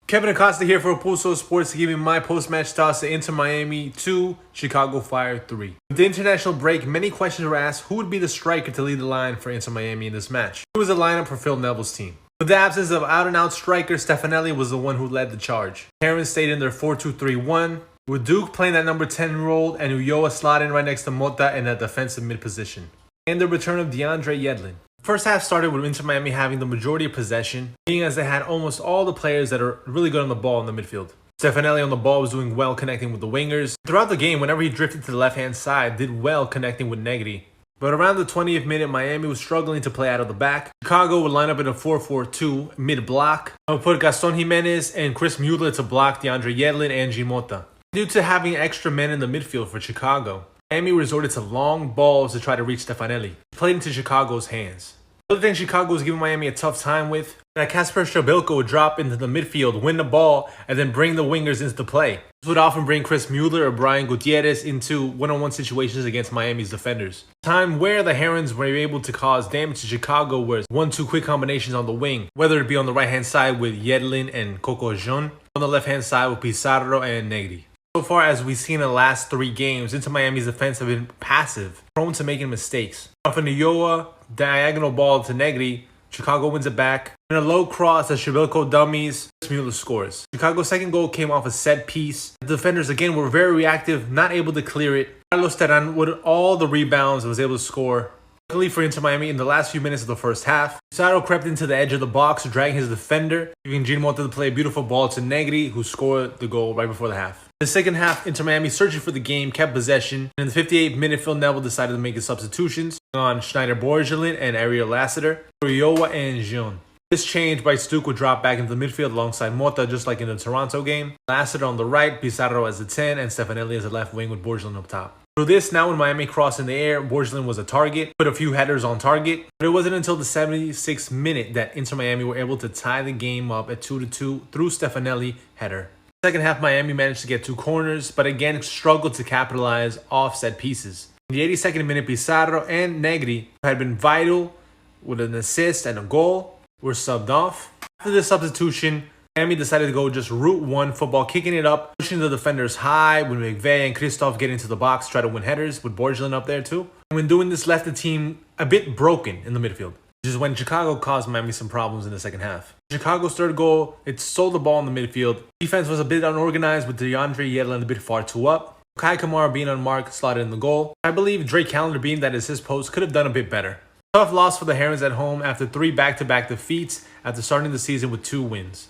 Kevin Acosta here for Pulso Sports to give you my post-match thoughts to Inter Miami 2, Chicago Fire 3. With the international break, many questions were asked who would be the striker to lead the line for Inter Miami in this match. Who was the lineup for Phil Neville's team? With the absence of out-and-out striker, Stefanelli was the one who led the charge. Herons stayed in their 4-2-3-1, with Duke playing that number 10 role and Ulloa slotting right next to Mota in that defensive mid position. And the return of DeAndre Yedlin. First half started with Inter Miami having the majority of possession, being as they had almost all the players that are really good on the ball in the midfield. Stefanelli on the ball was doing well connecting with the wingers. Throughout the game, whenever he drifted to the left-hand side, did well connecting with Negri. But around the 20th minute, Miami was struggling to play out of the back. Chicago would line up in a 4-4-2 mid-block. I would put Gaston Jimenez and Chris Mueller to block DeAndre Yedlin and G. Mota. Due to having extra men in the midfield for Chicago, Miami resorted to long balls to try to reach Stefanelli. He played into Chicago's hands. The other thing Chicago was giving Miami a tough time with, that Kasper Shabilko would drop into the midfield, win the ball, and then bring the wingers into play. This would often bring Chris Mueller or Brian Gutierrez into one-on-one situations against Miami's defenders. Time where the Herons were able to cause damage to Chicago was 1-2 quick combinations on the wing, whether it be on the right-hand side with Yedlin and Coco Jean, on the left-hand side with Pizarro and Negri. So far as we've seen in the last 3 games, Inter Miami's defense have been passive, prone to making mistakes. Off an Ulloa diagonal ball to Negri, Chicago wins it back. And a low cross as Shabilko dummies, Mueller scores. Chicago's second goal came off a set piece. The defenders again were very reactive, not able to clear it. Carlos Terán with all the rebounds was able to score. Luckily for Inter Miami, in the last few minutes of the first half, Pizarro crept into the edge of the box, dragging his defender, giving G. Mota to play a beautiful ball to Negri, who scored the goal right before the half. In the second half, Inter Miami, searching for the game, kept possession, and in the 58th minute, Phil Neville decided to make his substitutions on Schneider Borgelin and Ariel Lassiter for Ulloa and Jean. This change by Stuke would drop back into the midfield alongside Mota, just like in the Toronto game. Lassiter on the right, Pizarro as the 10, and Stefanelli as the left wing with Borgelin up top. Through this, now when Miami crossed in the air, Borgelin was a target, put a few headers on target, but it wasn't until the 76th minute that Inter Miami were able to tie the game up at 2-2 through Stefanelli header. Second half, Miami managed to get 2 corners, but again struggled to capitalize off set pieces. In the 82nd minute, Pizarro and Negri, who had been vital with an assist and a goal, were subbed off. After the substitution, Miami decided to go just route 1 football, kicking it up, pushing the defenders high, with McVeigh and Christoph getting to the box, try to win headers, with Borgelin up there too. And when doing this, left the team a bit broken in the midfield, which is when Chicago caused Miami some problems in the second half. Chicago's third goal, it stole the ball in the midfield. Defense was a bit unorganized with DeAndre Yedlin a bit far too up. Kai Kamara being unmarked, slotted in the goal. I believe Drake Callender, being that is his post, could have done a bit better. Tough loss for the Herons at home after 3 back-to-back defeats after starting the season with 2 wins.